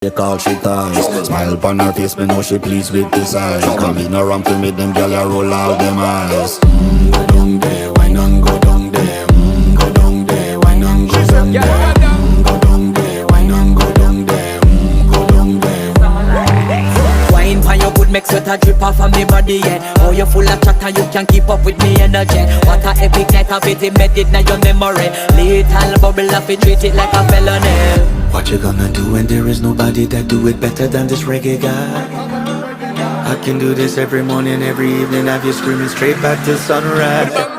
They call she ties. Smile upon her face, me know she pleased with this eyes. Come in around to meet them girl, you roll out them eyes. Go down there, why not go down there? Go down there, why not go down there? Go down there, why not go down there? Go down there. Wine pan your good, make sweat a drip off of me body, yeah. Oh, you full of chatter, you can keep up with me energy. What a epic night of it, embedded in your memory. Little bubble of it, treat it like a felony. What you gonna do when there is nobody that do it better than this reggae guy? I can do this every morning, every evening, have you screaming straight back to sunrise.